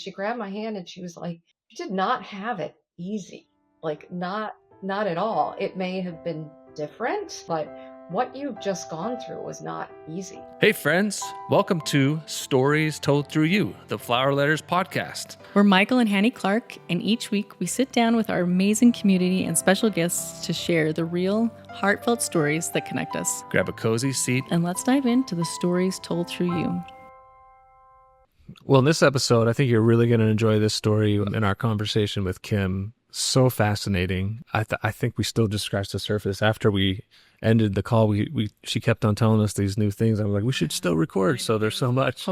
she grabbed my hand and she was like, "You did not have it easy. Like not at all. It may have been different, but what you've just gone through was not easy." Hey friends, welcome to Stories Told Through You, the Flower Letters podcast. We're Michael and Hannie Clark, and each week we sit down with our amazing community and special guests to share the real, heartfelt stories that connect us. Grab a cozy seat. And let's dive into the stories told through you. Well, in this episode, I think you're really going to enjoy this story in our conversation with Kim. So fascinating. I think we still just scratched the surface. After we ended the call, she kept on telling us these new things. I was like, we should still record. So there's so much.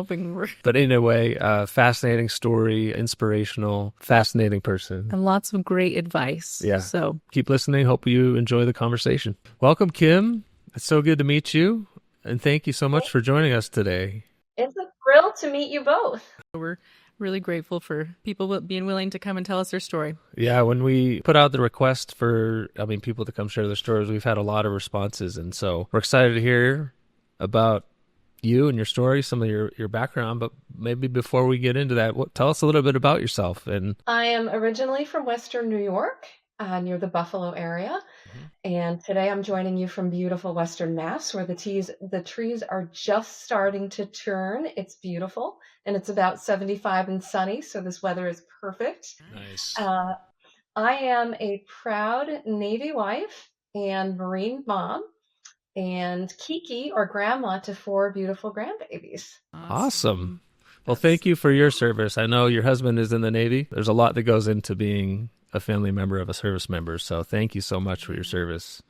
But anyway, fascinating story, inspirational, fascinating person. And lots of great advice. Yeah. So keep listening. Hope you enjoy the conversation. Welcome, Kim. It's so good to meet you. And thank you so much for joining us today. It's a thrill to meet you both. We're really grateful for people being willing to come and tell us their story. Yeah, when we put out the request for, people to come share their stories, we've had a lot of responses. And so we're excited to hear about you and your story, some of your background. But maybe before we get into that, tell us a little bit about yourself. And I am originally from Western New York, near the Buffalo area. And today I'm joining you from beautiful Western Mass, where the trees are just starting to turn. It's beautiful, and it's about 75 and sunny, so this weather is perfect. Nice. I am a proud Navy wife and Marine mom, and Kiki, or grandma, to 4 beautiful grandbabies. Awesome. Well, thank you for your service. I know your husband is in the Navy. There's a lot that goes into being a family member of a service member. So thank you so much for your service.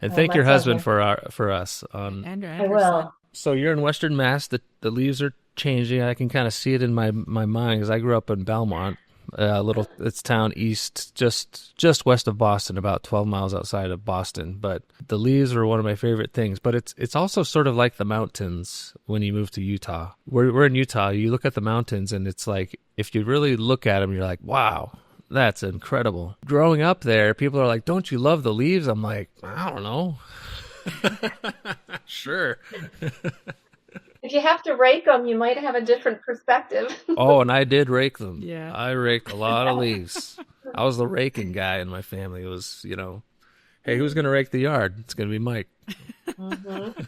And thank your husband for us. I will. So you're in Western Mass. The leaves are changing. I can kind of see it in my mind because I grew up in Belmont, it's town east, just west of Boston, about 12 miles outside of Boston. But the leaves are one of my favorite things. But it's also sort of like the mountains when you move to Utah. We're in Utah. You look at the mountains and it's like, if you really look at them, you're like, wow, that's incredible. Growing up there, people are like, don't you love the leaves? I'm like, I don't know. Sure. If you have to rake them, you might have a different perspective. Oh, and I did rake them. Yeah. I raked a lot of leaves. I was the raking guy in my family. It was, hey, who's going to rake the yard? It's going to be Mike. Mm-hmm.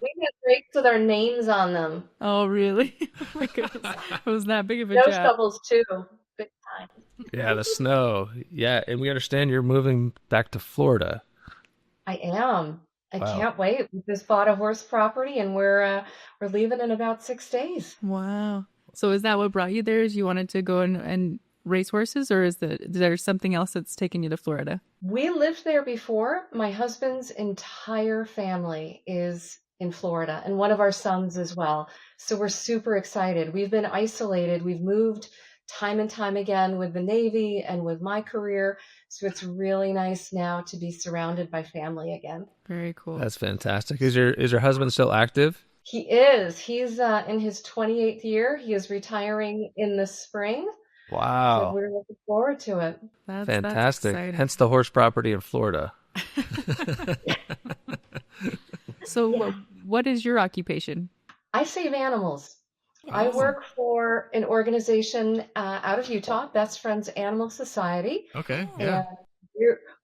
We had rakes with our names on them. Oh, really? Oh my goodness. It was that big of a Snow job. shovels, too. Big time. Yeah, the snow. Yeah, and we understand you're moving back to Florida. I am. I Wow. can't wait. We just bought a horse property, and we're leaving in about 6 days. Wow. So is that what brought you there? Is you wanted to go and race horses, or is there something else that's taken you to Florida? We lived there before. My husband's entire family is in Florida, and one of our sons as well. So we're super excited. We've been isolated. We've moved time and time again with the Navy and with my career. So it's really nice now to be surrounded by family again. Very cool. That's fantastic. Is your husband still active? He is. He's in his 28th year. He is retiring in the spring. Wow. So we're looking forward to it. That's Fantastic. exciting. Hence the horse property in Florida. So what is your occupation? I save animals. I Oh. work for an organization out of Utah, Best Friends Animal Society. Okay. And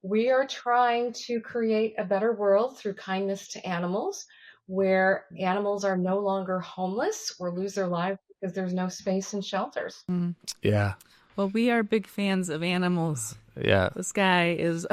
we are trying to create a better world through kindness to animals, where animals are no longer homeless or lose their lives because there's no space in shelters. Yeah. Well, we are big fans of animals. Yeah. This guy is...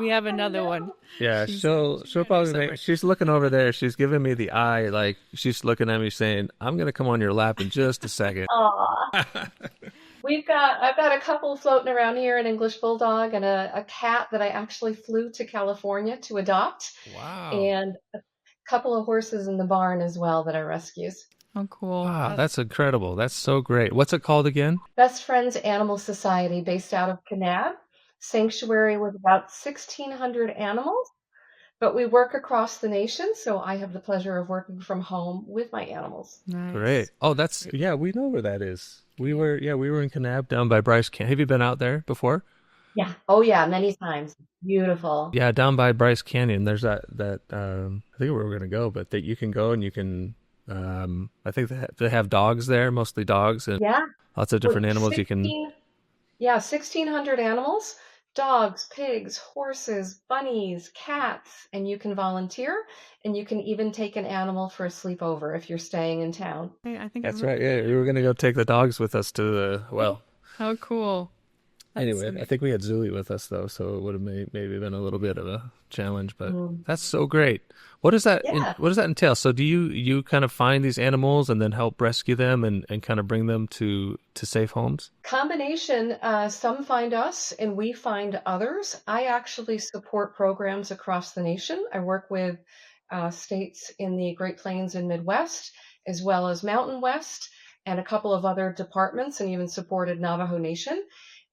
we have another one. Yeah, she'll probably she's looking over there. She's giving me the eye, like she's looking at me saying, I'm going to come on your lap in just a second. Aw. I've got a couple floating around here, an English bulldog and a cat that I actually flew to California to adopt. Wow. And a couple of horses in the barn as well that I rescued. Oh, cool. Wow, that's incredible. That's so great. What's it called again? Best Friends Animal Society, based out of Kanab. Sanctuary with about 1,600 animals, but we work across the nation, so I have the pleasure of working from home with my animals. Nice. Great. Oh, we know where that is. We were in Kanab down by Bryce Canyon. Have you been out there before? Yeah. Oh, yeah, many times. Beautiful. Yeah, down by Bryce Canyon. There's that I think where we're going to go, but that you can go and you can I think they have dogs there, mostly dogs, and Yeah, lots of with different animals you can. 1,600 animals, dogs, pigs, horses, bunnies, cats, and you can volunteer and you can even take an animal for a sleepover if you're staying in town. Hey, I think That's right. Yeah, we were gonna go take the dogs with us to the well. how cool. That's Anyway, I sweet. think we had Zuli with us though, so it would have maybe been a little bit of a challenge, but Mm. that's so great. What does that Yeah. what does that entail? So do you kind of find these animals and then help rescue them and kind of bring them to safe homes? Combination, some find us and we find others. I actually support programs across the nation. I work with states in the Great Plains and Midwest, as well as Mountain West, and a couple of other departments, and even supported Navajo Nation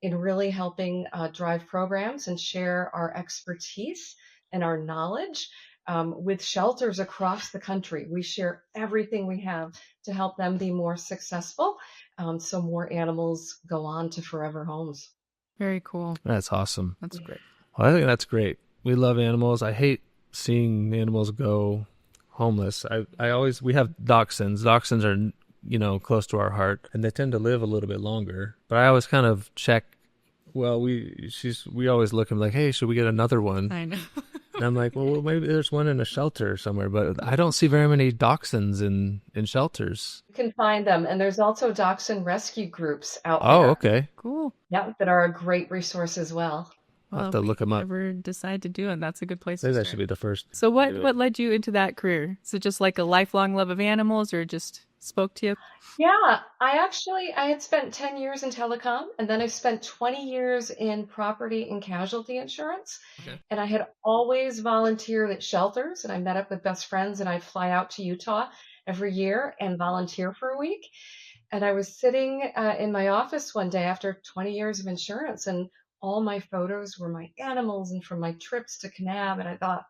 in really helping drive programs and share our expertise and our knowledge with shelters across the country. We share everything we have to help them be more successful, so more animals go on to forever homes. Very cool. That's awesome. That's great. Well, I think that's great. We love animals. I hate seeing animals go homeless. I always we have dachshunds. Dachshunds are close to our heart, and they tend to live a little bit longer. But I always kind of check. Well, we always look and be like, hey, should we get another one? I know. And I'm like, well, maybe there's one in a shelter somewhere, but I don't see very many dachshunds in shelters. You can find them, and there's also dachshund rescue groups out Oh, there. okay. Cool. Yeah, that are a great resource as well. I'll have to look them up. Ever decide to do it, that's a good place Maybe to that start. should be the first. So what led you into that career? Is it just like a lifelong love of animals, or it just spoke to you? Yeah, I had spent 10 years in telecom, and then I spent 20 years in property and casualty insurance. Okay. And I had always volunteered at shelters, and I met up with best friends, and I'd fly out to Utah every year and volunteer for a week. And I was sitting in my office one day after 20 years of insurance, and all my photos were my animals and from my trips to Kanab. And I thought,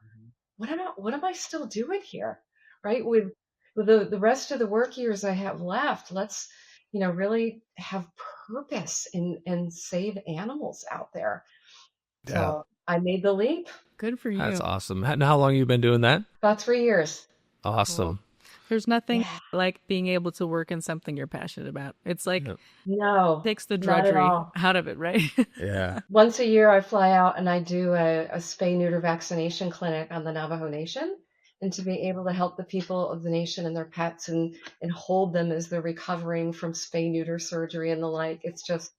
what am I still doing here? Right? With the rest of the work years I have left, let's, really have purpose and save animals out there. Yeah. So I made the leap. Good for you. That's awesome. How long have you been doing that? About 3 years. Awesome. There's nothing Yeah. like being able to work in something you're passionate about. It's like Yep. No, takes the not at drudgery all. out of it, right? Yeah. Once a year, I fly out and I do a spay neuter vaccination clinic on the Navajo Nation. And to be able to help the people of the nation and their pets and hold them as they're recovering from spay neuter surgery and the like, it's just,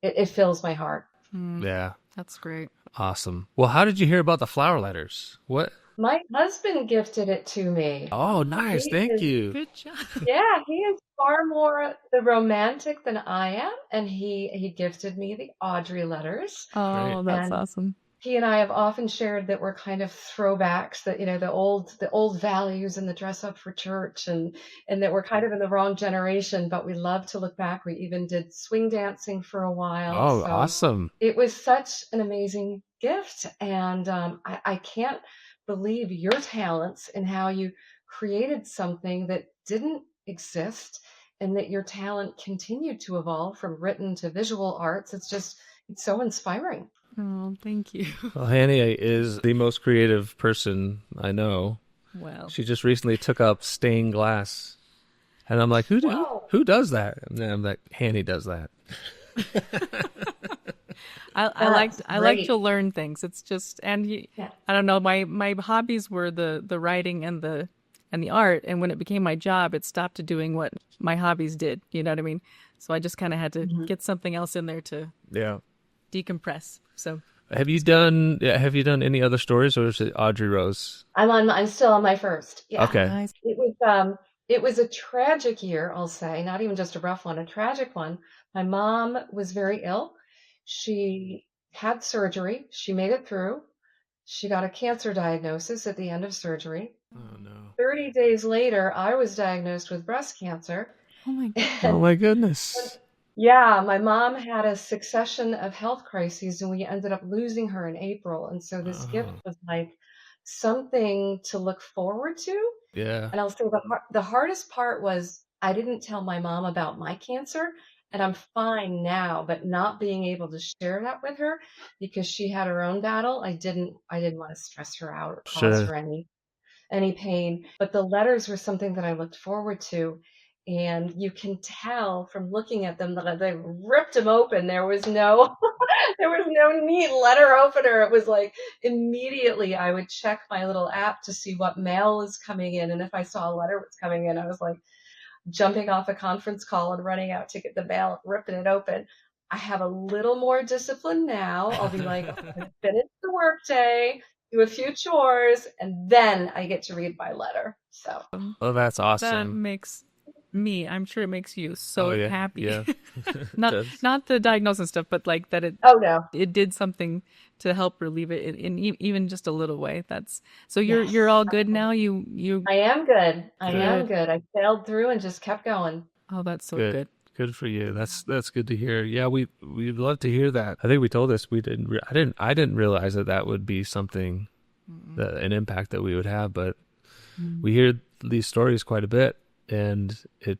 it fills my heart. Yeah. That's great. Awesome. Well, how did you hear about the flower letters? What? My husband gifted it to me. Oh, nice. He Thank is- you. Good job. Yeah, he is far more the romantic than I am. And he gifted me the Audrey letters. Oh, that's And awesome. He and I have often shared that we're kind of throwbacks, that the old values and the dress up for church, and that we're kind of in the wrong generation, but we love to look back. We even did swing dancing for a while. Oh, So awesome. it was such an amazing gift, and I can't believe your talents and how you created something that didn't exist, and that your talent continued to evolve from written to visual arts. It's so inspiring. Oh, thank you. Well, Hannie is the most creative person I know. Well, She just recently took up stained glass. And I'm like, Wow. who does that? And I'm like, Hannie does that. I like great. to learn things. It's just Yeah. I don't know, my hobbies were the writing and the art, and when it became my job, it stopped doing what my hobbies did. You know what I mean? So I just kind of had to get something else in there to Yeah. decompress. So Have you done any other stories, or is it Audrey Rose? I'm still on my first. Yeah. Okay. nice. It was a tragic year, I'll say, not even just a rough one, a tragic one. My mom was very ill. She had surgery. She made it through. She got a cancer diagnosis at the end of surgery. Oh no. 30 days later, I was diagnosed with breast cancer. Oh my God. Oh my goodness. Yeah, my mom had a succession of health crises, and we ended up losing her in April. And so this gift was like something to look forward to. Yeah. And I'll say the hardest part was I didn't tell my mom about my cancer, and I'm fine now, but not being able to share that with her because she had her own battle. I didn't want to stress her out or cause Sure. her any any pain. But the letters were something that I looked forward to. And you can tell from looking at them that they ripped them open. There was no there was no neat letter opener. It was like immediately I would check my little app to see what mail was coming in. And if I saw a letter was coming in, I was like jumping off a conference call and running out to get the mail, ripping it open. I have a little more discipline now. I'll be like, I'm going to finish the workday, do a few chores, and then I get to read my letter. So, Oh, that's That awesome. makes me, I'm sure it makes you Oh so yeah, happy. yeah. It not does. not the diagnosis stuff, but like that oh no, it did something to help relieve it even just a little way. That's so you're yes, all good now. You I am good. I Good. am good. good. I sailed through and just kept going. Oh, that's so Good. good. Good for you. That's good to hear. Yeah, we'd love to hear that. I think we told this we didn't. I didn't realize that that would be something that an impact that we would have. But we hear these stories quite a bit, and it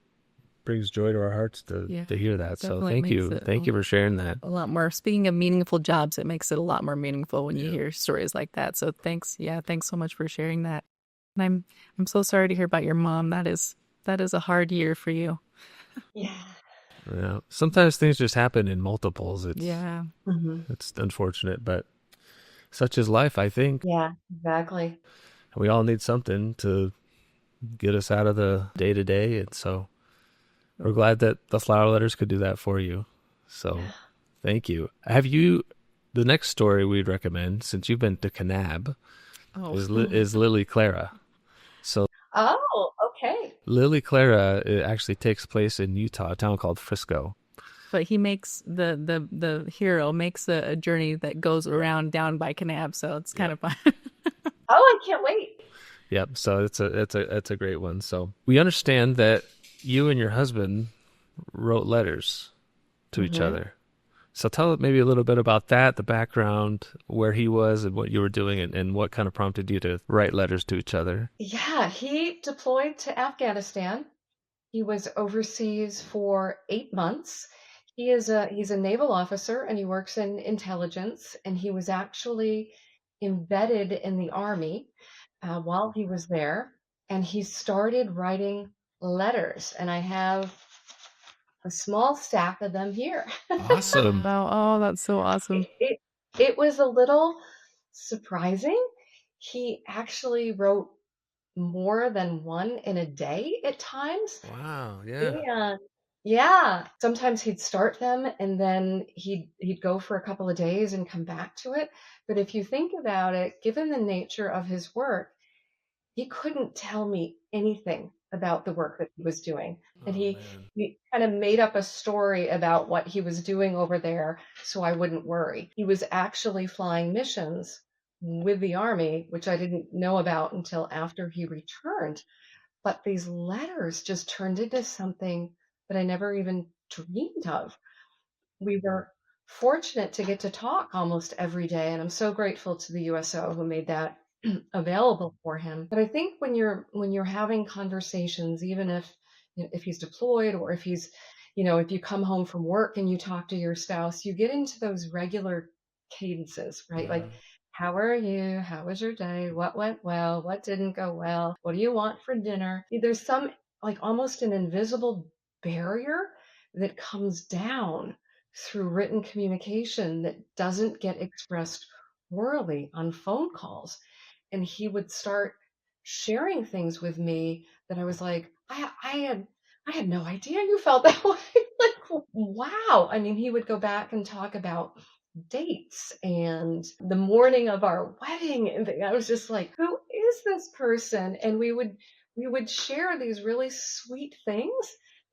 brings joy to our hearts Yeah, to hear that. So definitely makes it thank you for sharing that. a lot more. Speaking of meaningful jobs, it makes it a lot more meaningful when you Yeah. hear stories like that. So thanks, yeah, thanks so much for sharing that. And I'm so sorry to hear about your mom. That is a hard year for you. Yeah. Yeah. Sometimes things just happen in multiples. Yeah. It's unfortunate, but such is life. I think Yeah, exactly. we all need something to get us out of the day to day, and so we're glad that the flower letters could do that for you. So thank you. The next story we'd recommend, since you've been to Kanab, Oh, is Lily Clara. So Oh, okay. Lily Clara, it actually takes place in Utah, a town called Frisco. but he makes the hero makes a journey that goes around down by Kanab, so it's kind of fun. Oh, I can't wait. Yep. So it's a great one. So we understand that you and your husband wrote letters to each other. So tell maybe a little bit about that, the background, where he was and what you were doing, and what kind of prompted you to write letters to each other. Yeah, he deployed to Afghanistan. He was overseas for 8 months. He's a naval officer and he works in intelligence. And he was actually embedded in the army while he was there. And he started writing letters. And I have a small stack of them here. Awesome. Wow, oh, that's so awesome. it, it was a little surprising. He actually wrote more than one in a day at times. Wow. Yeah. Yeah. Yeah. Sometimes he'd start them and then he'd go for a couple of days and come back to it. But if you think about it, given the nature of his work, he couldn't tell me anything about the work that he was doing. And Oh man. he kind of made up a story about what he was doing over there so I wouldn't worry. He was actually flying missions with the army, which I didn't know about until after he returned. But these letters just turned into something that I never even dreamed of. We were fortunate to get to talk almost every day, and I'm so grateful to the USO who made that available for him. But I think when you're having conversations, even if he's deployed or if he's, if you come home from work and you talk to your spouse, you get into those regular cadences, right? Like, how are you? How was your day? What went well? What didn't go well? What do you want for dinner? There's some like almost an invisible barrier that comes down through written communication that doesn't get expressed orally on phone calls. And he would start sharing things with me that I was like, I had no idea you felt that way. Like, wow. I mean, he would go back and talk about dates and the morning of our wedding, and I was just like, who is this person? And we would share these really sweet things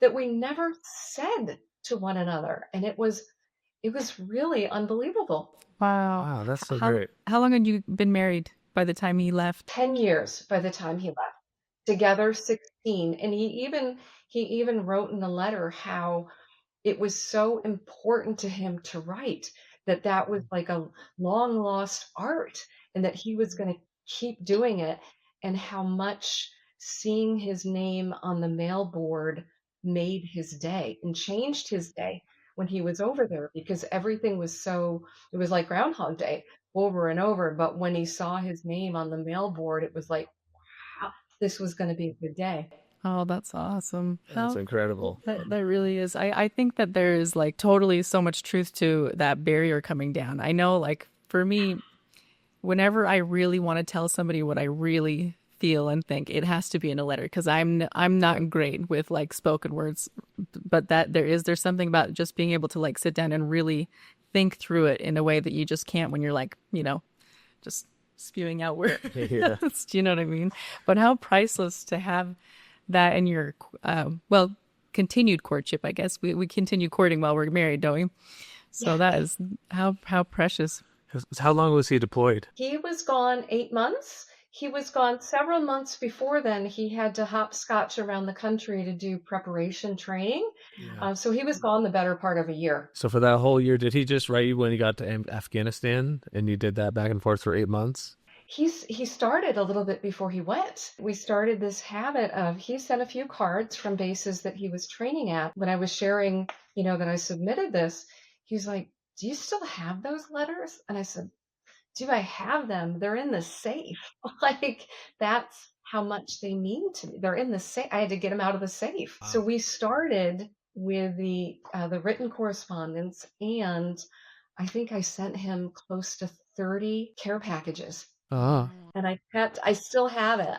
that we never said to one another, and it was really unbelievable. Wow. Wow, that's so How great. how long had you been married by the time he left? 10 years by the time he left, together 16. And he even wrote in the letter how it was so important to him to write, that that was like a long lost art and that he was going to keep doing it, and how much seeing his name on the mail board made his day and changed his day when he was over there, because everything was so, it was like Groundhog Day over and over. But when he saw his name on the mail board, it was like, this was going to be a good day. Oh, that's awesome. That's incredible. That really is. I think that there is like totally so much truth to that barrier coming down. I know, like, for me, whenever I really want to tell somebody what I really feel and think, it has to be in a letter because I'm not great with like spoken words, but that there's something about just being able to like sit down and really think through it in a way that you just can't when you're like, just spewing out words. Yeah. Do you know what I mean? But how priceless to have that in your continued courtship, I guess. We continue courting while we're married, don't we? So Yeah. that is how precious. How long was he deployed? He was gone 8 months. He was gone several months before then. He had to hopscotch around the country to do preparation training. Yeah. So he was gone the better part of a year. So for that whole year, did he just write you when he got to Afghanistan and you did that back and forth for 8 months? He started a little bit before he went. We started this habit of, he sent a few cards from bases that he was training at. When I was sharing, that I submitted this, he was like, "Do you still have those letters?" And I said, "Do I have them? They're in the safe." Like, that's how much they mean to me. They're in the safe. I had to get them out of the safe. Wow. So we started with the written correspondence, and I think I sent him close to 30 care packages. Ah. And I still have it.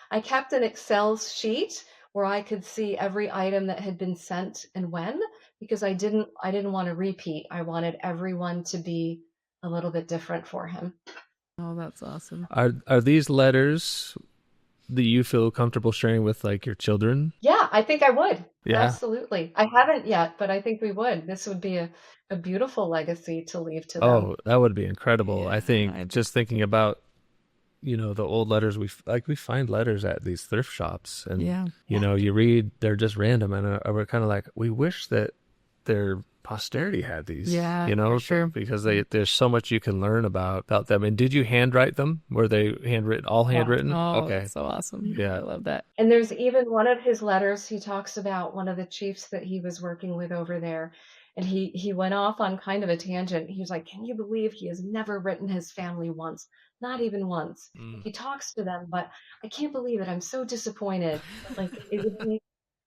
I kept an Excel sheet where I could see every item that had been sent and when, because I didn't want to repeat. I wanted everyone to be a little bit different for him. Oh, that's awesome. Are these letters that you feel comfortable sharing with like your children? Yeah, I think I would. Yeah. Absolutely. I haven't yet, but I think we would. This would be a beautiful legacy to leave to them. Oh, that would be incredible. Yeah, I think just thinking about, the old letters, we find letters at these thrift shops and, Yeah. You read, they're just random. And we're kind of like, we wish that their posterity had these, Yeah, for sure. because there's so much you can learn about them. And did you handwrite them? Were they handwritten, all handwritten? Oh, Okay. that's so awesome. Yeah. I love that. And there's even one of his letters, he talks about one of the chiefs that he was working with over there. And he went off on kind of a tangent. He was like, "Can you believe he has never written his family once? Not even once. He talks to them, but I can't believe it. I'm so disappointed. Like, it would be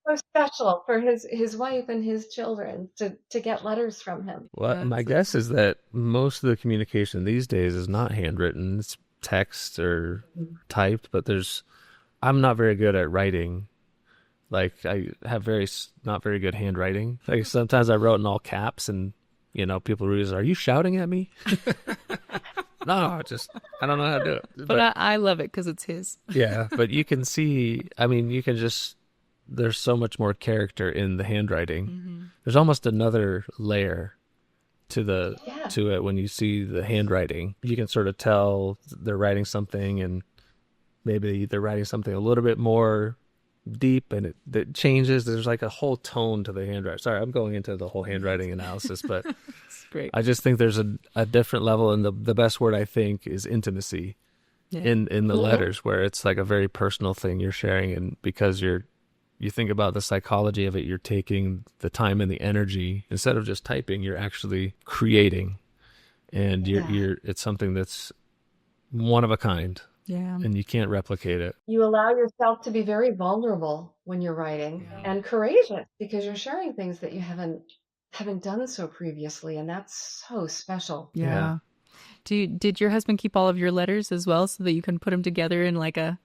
so special for his wife and his children to get letters from him." Well, my guess is that most of the communication these days is not handwritten. It's text or typed, but I'm not very good at writing. Like, I have not very good handwriting. Like, sometimes I wrote in all caps and, people read, "Are you shouting at me?" No, I don't know how to do it. But I love it because it's his. Yeah, but you can see, there's so much more character in the handwriting. Mm-hmm. There's almost another layer to Yeah. to it when you see the handwriting. You can sort of tell they're writing something, and maybe they're writing something a little bit more deep, and it changes. There's like a whole tone to the handwriting. Sorry, I'm going into the whole handwriting analysis, but It's great. I just think there's a different level, and the best word I think is intimacy in the letters, where it's like a very personal thing you're sharing, and because you think about the psychology of it, you're taking the time and the energy instead of just typing. You're actually creating, and it's something that's one of a kind. Yeah. And you can't replicate it. You allow yourself to be very vulnerable when you're writing and courageous because you're sharing things that you haven't done so previously, and that's so special. Yeah. Did your husband keep all of your letters as well so that you can put them together in like a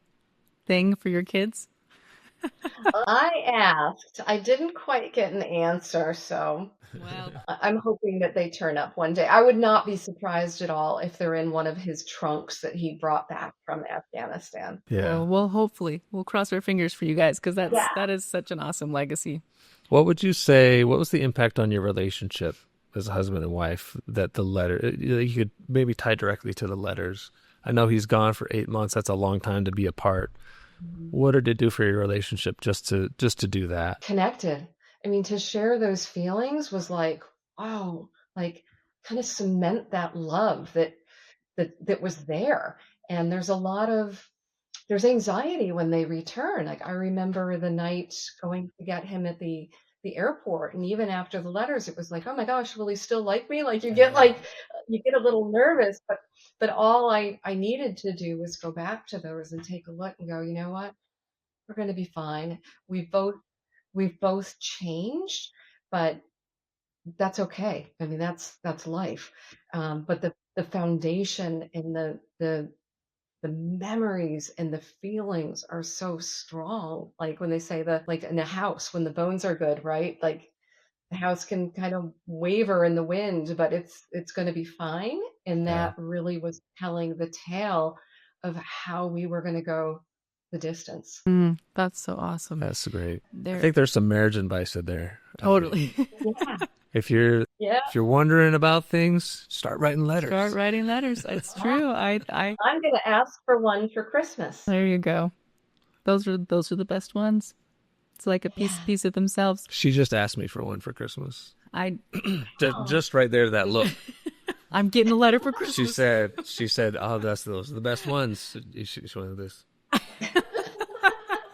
thing for your kids? I asked. I didn't quite get an answer, so I'm hoping that they turn up one day. I would not be surprised at all if they're in one of his trunks that he brought back from Afghanistan. Yeah. Well, hopefully. We'll cross our fingers for you guys because that is such an awesome legacy. What would you say, what was the impact on your relationship as a husband and wife that the letter, you could maybe tie directly to the letters? I know he's gone for 8 months. That's a long time to be apart. What did it do for your relationship just to do that? Connected. I mean, to share those feelings was like, wow, like kind of cement that love that was there. And there's anxiety when they return. Like, I remember the night going to get him at the airport, and even after the letters, it was like, oh my gosh, will he still like me? Like, you get like you get a little nervous, but all I needed to do was go back to those and take a look and go, you know what? We're going to be fine. We've both we've both changed, but that's okay. I mean, that's life. But the foundation and the memories and the feelings are so strong. Like when they say that, like in a house, when the bones are good, right? Like the house can kind of waver in the wind, but it's going to be fine. And Yeah, that really was telling the tale of how we were going to go the distance. That's so awesome. that's great. I There, think there's some marriage advice in there. I think. totally. Yeah, If you're yeah. if you're wondering about things, start writing letters. Start writing letters. It's true. I'm going to ask for one for Christmas. There you go. Those are the best ones. It's like a Yeah. piece of themselves. She just asked me for one for Christmas. I Just right there, that look. I'm getting a letter for Christmas. She said, "Oh, those are the best ones." She wanted this.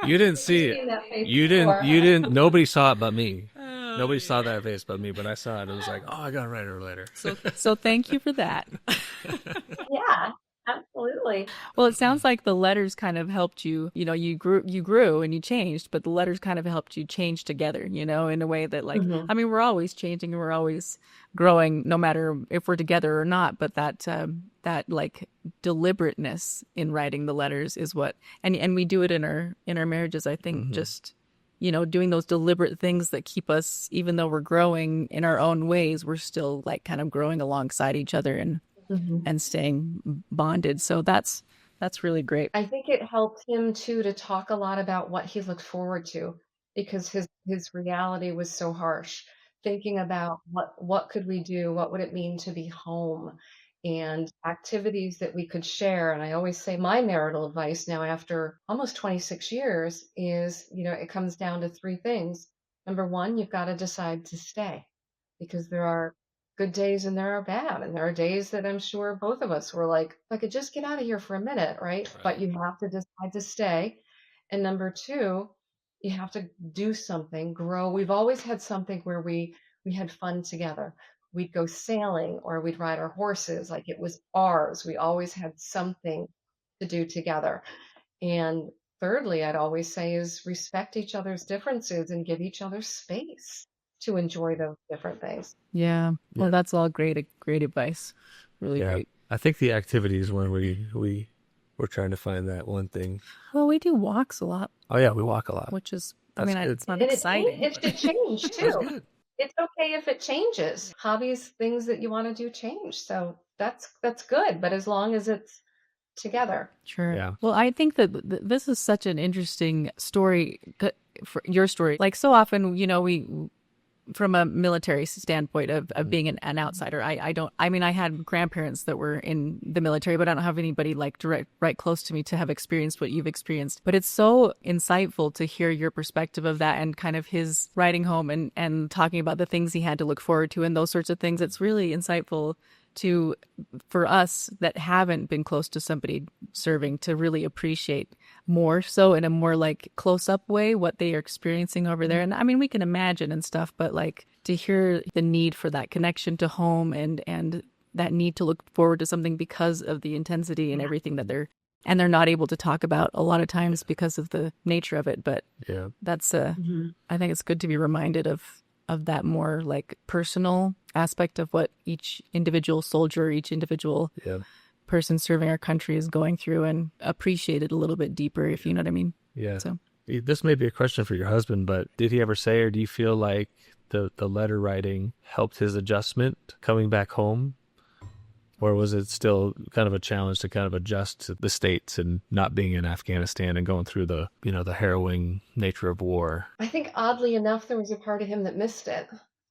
You didn't see Seen it. that face You before. didn't. Nobody saw it but me. Nobody saw that face but me. But I saw it. It was like, oh, I gotta write her a letter. So thank you for that. Yeah, absolutely. Well, it sounds like the letters kind of helped you. You know, you grew and you changed, but the letters kind of helped you change together. You know, in a way that, like, Mhm. I mean, we're always changing and we're always growing, no matter if we're together or not. But that like deliberateness in writing the letters is what, and we do it in our marriages. I think just, you know, doing those deliberate things that keep us, even though we're growing in our own ways, we're still like kind of growing alongside each other Mhm. and staying bonded. So that's really great. I think it helped him too to talk a lot about what he looked forward to because his reality was so harsh. Thinking about what could we do? What would it mean to be home? And activities that we could share. And I always say my marital advice now after almost 26 years is, you know, it comes down to three things. Number one, you've got to decide to stay because there are good days and there are bad. And there are days that I'm sure both of us were like, if I could just get out of here for a minute, right? But you have to decide to stay. And number two, you have to do something, grow. We've always had something where we had fun together. We'd go sailing or we'd ride our horses, like it was ours. We always had something to do together. And thirdly, I'd always say is respect each other's differences and give each other space to enjoy those different things. Yeah. Well, Yeah. that's all great advice. Really Yeah, great. I think the activities when we're trying to find that one thing. Well, we do walks a lot, Oh yeah, we walk a lot. which is, That's good. it's not And exciting. it should change That's too. good. It's okay if it changes. Hobbies, things that you want to do change. So that's good. But as long as it's together. Sure. Yeah. Well, I think that this is such an interesting story for your story. Like so often, you know, we, from a military standpoint of being an outsider, I mean, I had grandparents that were in the military, but I don't have anybody like right close to me to have experienced what you've experienced. But it's so insightful to hear your perspective of that and kind of his riding home and talking about the things he had to look forward to and those sorts of things. It's really insightful for us that haven't been close to somebody serving to really appreciate more so in a more like close up way what they are experiencing over there. And I mean, we can imagine and stuff, but like to hear the need for that connection to home and that need to look forward to something because of the intensity and everything that they're not able to talk about a lot of times because of the nature of it. But Yeah. that's I think it's good to be reminded of that more like personal aspect of what each individual soldier, each individual Yeah. person serving our country is going through and appreciate it a little bit deeper, if you know what I mean. Yeah. So This may be a question for your husband, but did he ever say, or do you feel like the letter writing helped his adjustment coming back home? Or was it still kind of a challenge to kind of adjust to the States and not being in Afghanistan and going through the, you know, the harrowing nature of war? I think oddly enough, there was a part of him that missed it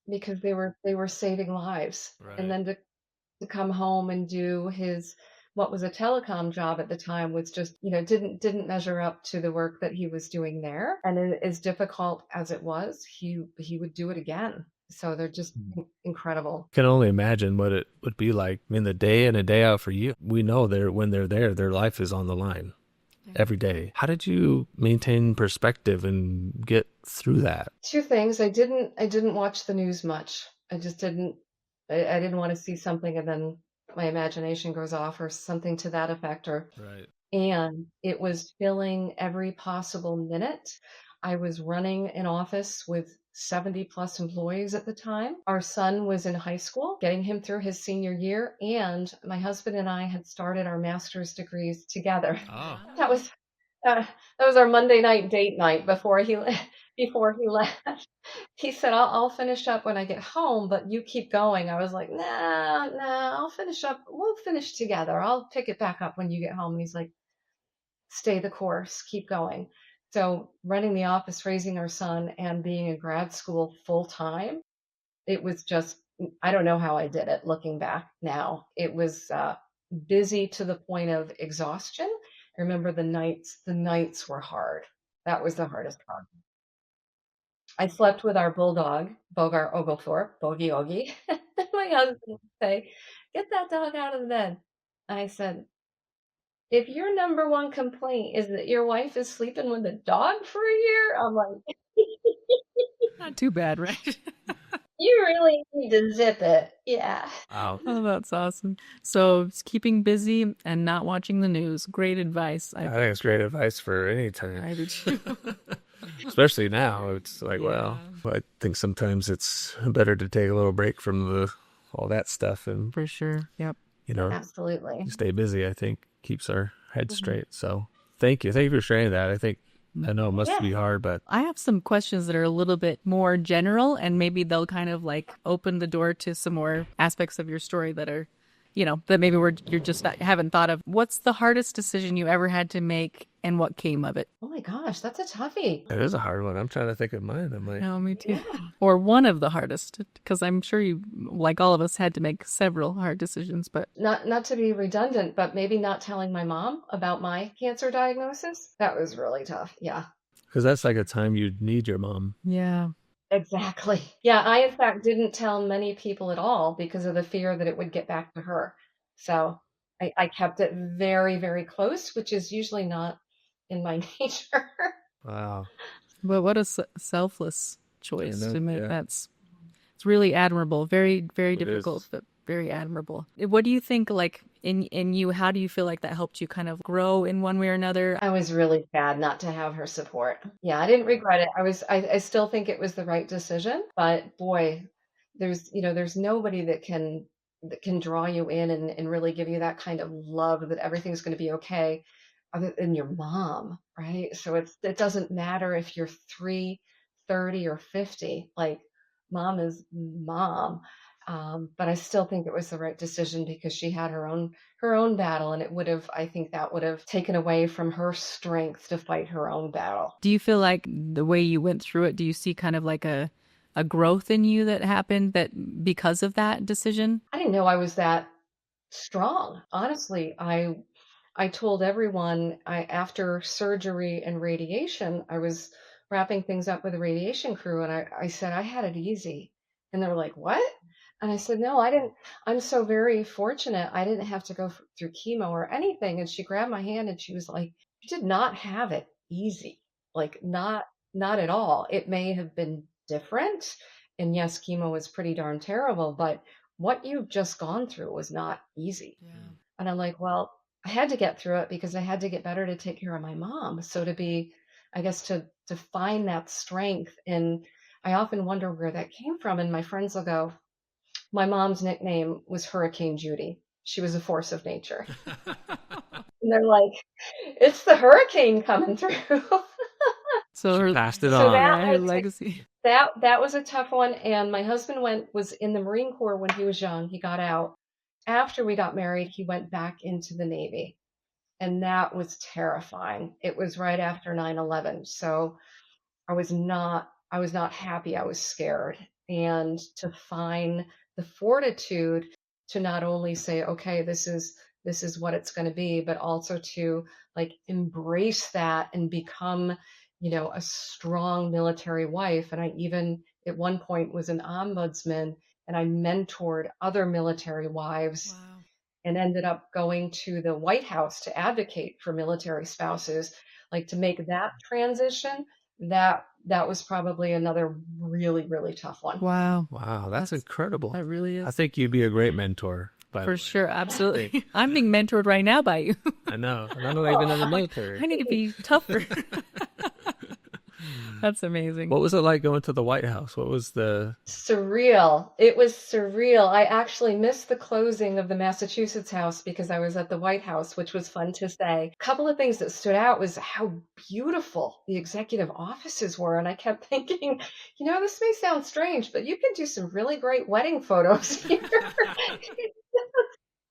because they were saving lives. Right. And then to come home and do his what was a telecom job at the time was just, you know, didn't measure up to the work that he was doing there. And as difficult as it was, he would do it again. So they're just incredible. Can only imagine what it would be like. I mean, the day in and day out for you. We know when they're there, their life is on the line every day. How did you maintain perspective and get through that? Two things. I didn't watch the news much. I just didn't. I didn't want to see something and then my imagination goes off or something to that effect, or Right. and it was filling every possible minute. I was running an office with 70 plus employees at the time. Our son was in high school, getting him through his senior year, and my husband and I had started our master's degrees together. Oh. That was that was our Monday night date night before he before he left. He said, I'll finish up when I get home, but you keep going. I was like, nah, I'll finish up. We'll finish together. I'll pick it back up when you get home. And he's like, stay the course, keep going. So running the office, raising our son, and being in grad school full time, it was just, I don't know how I did it looking back now. It was busy to the point of exhaustion. I remember the nights were hard. That was the hardest part. I slept with our bulldog, Bogart Oglethorpe, Bogey Ogie. My husband would say, get that dog out of the bed. I said, if your number one complaint is that your wife is sleeping with a dog for a year, I'm like, Not too bad, right? you really need to zip it. Yeah. Wow. Oh, that's awesome. So it's keeping busy and not watching the news. Great advice. I think it's great advice for any time. I do too. Especially now. It's like, well, I think sometimes it's better to take a little break from all that stuff and, For sure. Yep. Absolutely. stay busy, I think, keeps our head straight. So thank you. Thank you for sharing that. I know it must be hard, but I have some questions that are a little bit more general, and maybe they'll kind of like open the door to some more aspects of your story that are, that maybe you're just haven't thought of. What's the hardest decision you ever had to make, and what came of it? Oh my gosh, that's a toughie. it is a hard one. I'm trying to think of mine. I'm like, No, me too. Or one of the hardest, because I'm sure you, like all of us, had to make several hard decisions. But Not to be redundant, but maybe not telling my mom about my cancer diagnosis. That was really tough. Yeah. because that's like a time you'd need your mom. yeah, Exactly. Yeah, I in fact didn't tell many people at all because of the fear that it would get back to her. So I kept it very, very close, which is usually not in my nature. Wow. but what a selfless choice know, to make. yeah. It's really admirable. Very, very It difficult, is. but very admirable. What do you think, like, in you, how do you feel like that helped you kind of grow in one way or another? I was really sad not to have her support. Yeah, I didn't regret it. I still think it was the right decision, but boy, there's nobody that can draw you in and really give you that kind of love that everything's going to be okay other than your mom, right? So it doesn't matter if you're 3, 30, or 50. Like mom is mom. But I still think it was the right decision because she had her own battle, and I think that would have taken away from her strength to fight her own battle. Do you feel like the way you went through it, do you see kind of like a growth in you that happened that because of that decision? I didn't know I was that strong. Honestly, I told everyone after surgery and radiation, I was wrapping things up with the radiation crew, and I said I had it easy. And they were like, what? And I said, no, I didn't. I'm so very fortunate. I didn't have to go through chemo or anything. And she grabbed my hand and she was like, you did not have it easy. Like not at all. It may have been different. And yes, chemo was pretty darn terrible, but what you've just gone through was not easy. And I'm like, well, I had to get through it because I had to get better to take care of my mom. So I guess to find that strength. And I often wonder where that came from. And my friends will go, my mom's nickname was Hurricane Judy. She was a force of nature. And they're like, it's the hurricane coming through. So her, Passed it So on. that her was legacy. that was a tough one. And my husband was in the Marine Corps when he was young. He got out. After we got married, he went back into the Navy. And that was terrifying. It was right after 9/11. So I was not happy. I was scared. And to find the fortitude to not only say, okay, this is what it's going to be, but also to like embrace that and become, a strong military wife. And I even at one point was an ombudsman, and I mentored other military wives and ended up going to the White House to advocate for military spouses, like to make that transition. That was probably another really, really tough one. Wow. Wow, that's incredible. That really is. I think you'd be a great mentor. by the For way. sure, absolutely. I'm being mentored right now by you. I know. And I'm not even in the military. I need to be tougher. That's amazing. What was it like going to the White House? What was the... Surreal. It was surreal. I actually missed the closing of the Massachusetts House because I was at the White House, which was fun to say. A couple of things that stood out was how beautiful the executive offices were. And I kept thinking, this may sound strange, but you can do some really great wedding photos here.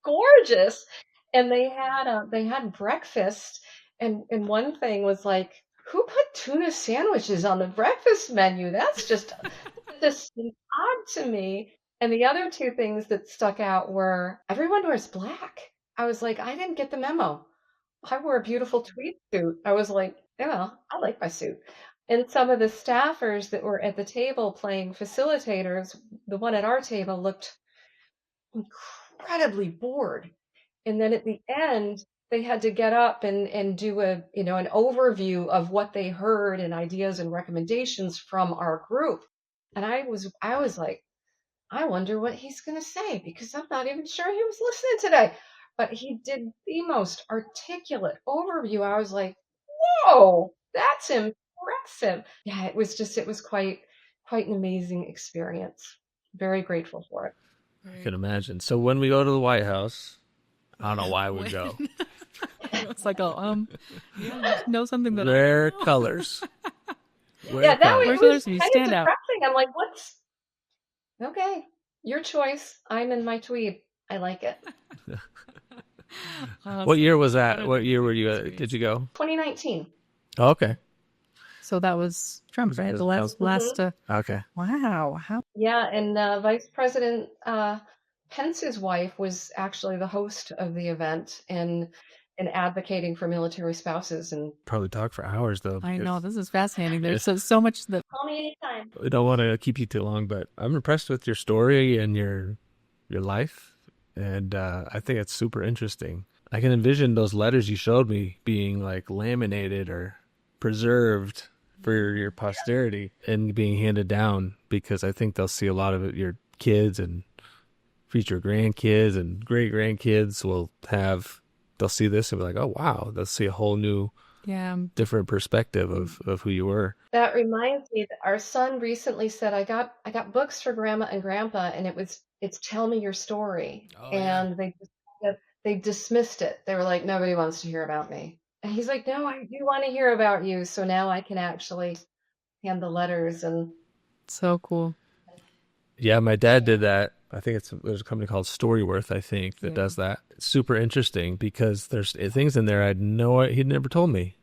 Gorgeous. And they had breakfast, and one thing was like, who put tuna sandwiches on the breakfast menu? That's just odd to me. And the other two things that stuck out were everyone wears black. I was like, I didn't get the memo. I wore a beautiful tweed suit. I was like, yeah, I like my suit. And some of the staffers that were at the table playing facilitators, the one at our table looked incredibly bored. And then at the end, they had to get up and do an overview of what they heard and ideas and recommendations from our group. And I was like, I wonder what he's going to say, because I'm not even sure he was listening today. But he did the most articulate overview. I was like, whoa, that's impressive. Yeah, it was quite an amazing experience. Very grateful for it. I can imagine. So when we go to the White House, I don't know why we go. It's like, know something that Rare colors. Yeah, Where's it was others? You kind of stand out. depressing. I'm like, what's okay? Your choice. I'm in my tweed. I like it. What year was that? What year were you at? Did you go? 2019. Oh, okay. So that was Trump, right? The last. Okay. Wow. How? Yeah, and Vice President Pence's wife was actually the host of the event and advocating for military spouses. And Probably talk for hours though. I know, this is fascinating. There's so much that. call me anytime. We don't want to keep you too long, but I'm impressed with your story and your life, and I think it's super interesting. I can envision those letters you showed me being like laminated or preserved for your posterity and being handed down, because I think they'll see a lot of it. Your kids and future grandkids and great grandkids they'll see this and be like, oh wow, they'll see a whole new different perspective of who you were. That reminds me that our son recently said, I got books for Grandma and Grandpa, and it's Tell Me Your Story. And they dismissed it. They were like, nobody wants to hear about me. And he's like, no, I do want to hear about you. So now I can actually hand the letters. And So cool. Yeah, my dad did that. I think there's a company called Storyworth, I think, that does that. It's super interesting because there's things in there he'd never told me.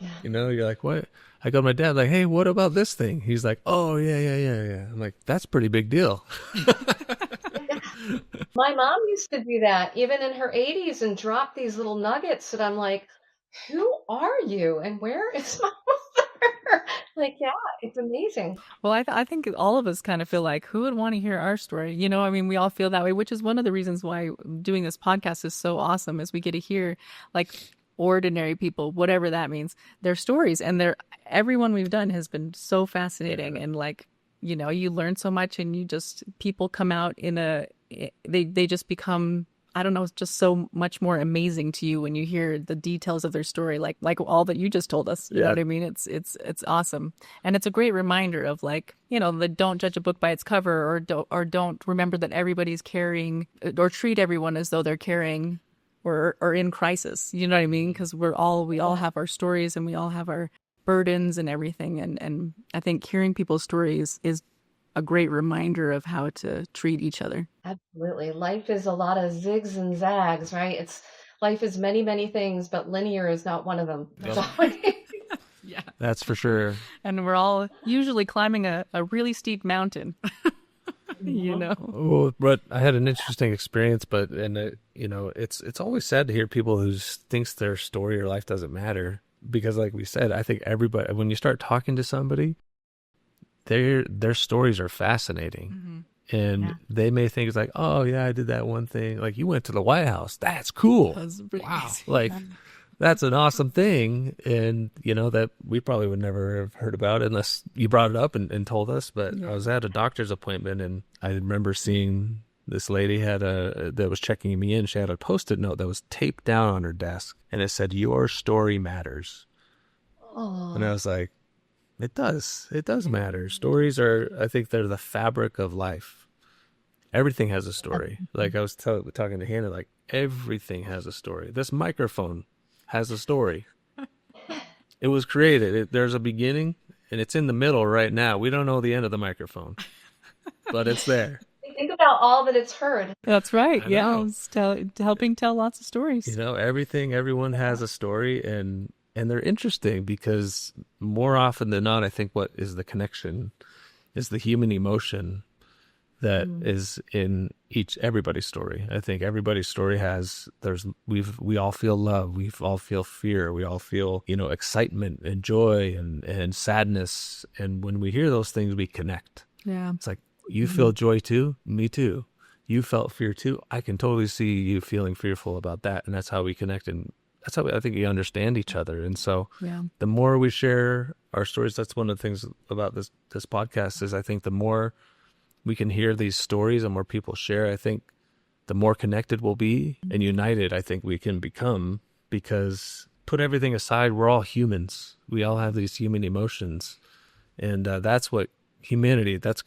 yeah. You're like, what? I go to my dad, like, hey, what about this thing? He's like, oh, yeah. I'm like, that's a pretty big deal. My mom used to do that even in her 80s and drop these little nuggets that I'm like, who are you and where is my mother? Like, yeah, it's amazing. Well, I think all of us kind of feel like, who would want to hear our story? I mean, we all feel that way, which is one of the reasons why doing this podcast is so awesome, is we get to hear like ordinary people, whatever that means, their stories. And everyone we've done has been so fascinating. And like, you learn so much, and people come out they just become, I don't know, it's just so much more amazing to you when you hear the details of their story, like all that you just told us. You know what I mean? It's awesome. And it's a great reminder of like, don't judge a book by its cover, or don't remember that everybody's carrying, or treat everyone as though they're carrying or in crisis. You know what I mean? Because we all have our stories, and we all have our burdens and everything. And I think hearing people's stories is a great reminder of how to treat each other. Absolutely. Life is a lot of zigs and zags, right? Life is many, many things, but linear is not one of them. Yeah. That's for sure. And we're all usually climbing a really steep mountain. Well, but I had an interesting experience, it's always sad to hear people who thinks their story or life doesn't matter, because like we said, I think everybody, when you start talking to somebody, their stories are fascinating. Mm-hmm. And they may think it's like, oh yeah, I did that one thing. Like, you went to the White House. That's cool. Wow. Like, that's an awesome thing. And that we probably would never have heard about unless you brought it up and told us. But I was at a doctor's appointment, and I remember seeing This lady that was checking me in. She had a Post-it note that was taped down on her desk, and it said, "Your story matters." And I Oh, was like, "It does. It does matter. Stories are. I think they're the fabric of life. Everything has a story." Like I was talking to Hannah, like everything has a story. This microphone has a story. It was created. There's a beginning, and it's in the middle right now. We don't know the end of the microphone, but it's there. think about all that it's heard. That's right. I Yeah, know. helping tell lots of stories. Everyone has a story, and they're interesting because more often than not, I think what is the connection is the human emotion that is in everybody's story. I think everybody's story we all feel love, we all feel fear, we all feel, excitement and joy and sadness. And when we hear those things, we connect. Yeah. It's like, you feel joy too? Me too. You felt fear too? I can totally see you feeling fearful about that. And that's how we connect. And that's how I think we understand each other. And so Yeah. the more we share our stories, that's one of the things about this podcast is I think the more we can hear these stories and more people share, I think the more connected we'll be and united I think we can become, because put everything aside, we're all humans. We all have these human emotions. And that's what humanity, that's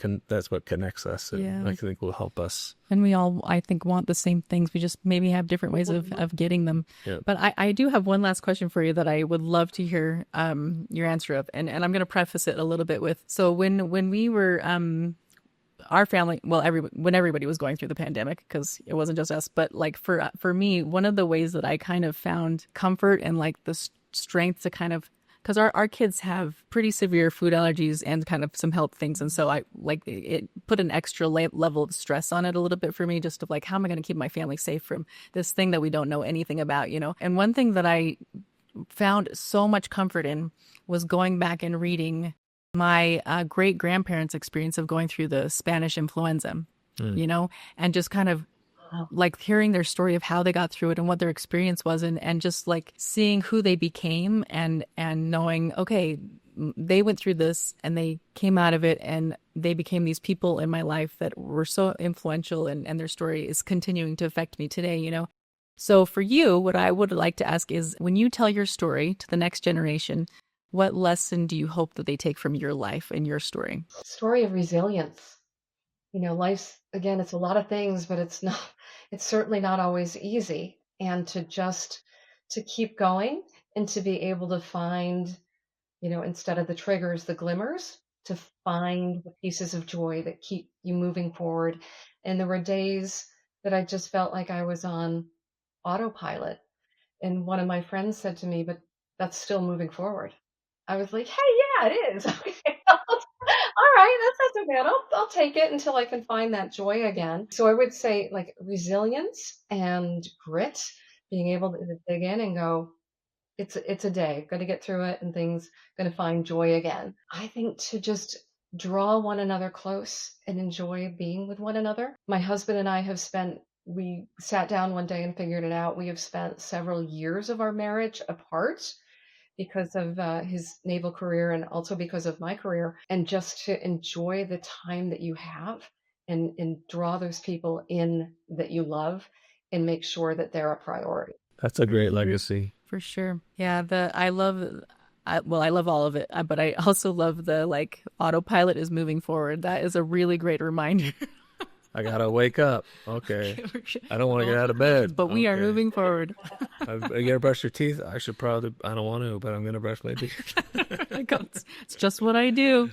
what connects us, and Yeah. I think will help us. And we all, I think, want the same things. We just maybe have different ways of getting them. Yeah. But I do have one last question for you that I would love to hear your answer of. And I'm going to preface it a little bit with, so when we were, our family, well, when everybody was going through the pandemic, because it wasn't just us, but like for me, one of the ways that I kind of found comfort and like the strength to kind of, because our kids have pretty severe food allergies and kind of some health things. And so I like it put an extra level of stress on it a little bit for me, just of like, how am I going to keep my family safe from this thing that we don't know anything about, And one thing that I found so much comfort in was going back and reading my great grandparents' experience of going through the Spanish influenza, and just kind of like hearing their story of how they got through it and what their experience was, and just like seeing who they became and knowing, okay, they went through this and they came out of it and they became these people in my life that were so influential, and their story is continuing to affect me today. So for you, what I would like to ask is, when you tell your story to the next generation, what lesson do you hope that they take from your life and your story? Story of resilience. Life's, again, it's a lot of things, but it's certainly not always easy. And to keep going and to be able to find, instead of the triggers, the glimmers, to find the pieces of joy that keep you moving forward. And there were days that I just felt like I was on autopilot. And one of my friends said to me, "But that's still moving forward." I was like, "Hey, yeah, it is." Okay. All right, that's okay. I'll take it until I can find that joy again. So I would say, like, resilience and grit, being able to dig in and go, it's a day, going to get through it, and things going to find joy again. I think to just draw one another close and enjoy being with one another. My husband and I we sat down one day and figured it out. We have spent several years of our marriage apart because of his naval career and also because of my career, and just to enjoy the time that you have, and draw those people in that you love, and make sure that they're a priority. That's a great legacy. For sure. Yeah, I love all of it, but I also love the like autopilot is moving forward. That is a really great reminder. I gotta wake up. Okay. I don't want to get out of bed. But we are Okay. moving forward. You gotta brush your teeth. I don't want to, but I'm gonna brush my teeth. It's just what I do.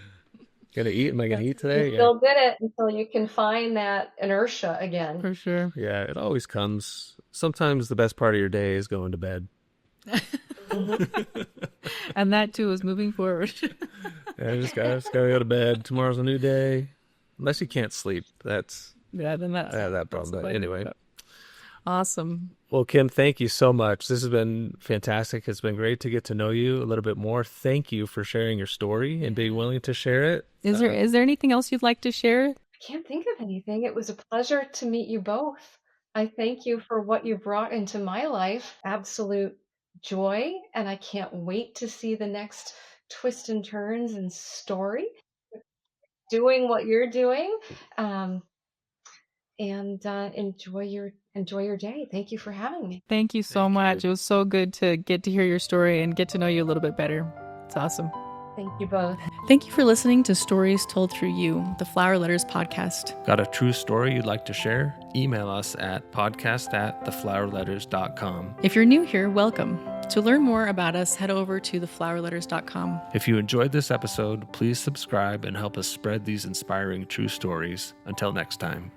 Gonna eat? Am I gonna eat today? You still did it until you can find that inertia again. For sure. Yeah, it always comes. Sometimes the best part of your day is going to bed. And that too is moving forward. Yeah, I just gotta go to bed. Tomorrow's a new day. Unless you can't sleep, then that's I have that problem. But anyway, awesome. Well, Kim, thank you so much. This has been fantastic. It's been great to get to know you a little bit more. Thank you for sharing your story and being willing to share it. Is there anything else you'd like to share? I can't think of anything. It was a pleasure to meet you both. I thank you for what you brought into my life. Absolute joy. And I can't wait to see the next twists and turns and story. Doing what you're doing. and enjoy your day. Thank you for having me. Thank you so much. It was so good to get to hear your story and get to know you a little bit better. It's awesome. Thank you both. Thank you for listening to Stories Told Through You, the Flower Letters podcast. Got a true story you'd like to share? Email us at podcast@theflowerletters.com. If you're new here, welcome. To learn more about us, head over to theflowerletters.com. If you enjoyed this episode, please subscribe and help us spread these inspiring true stories. Until next time.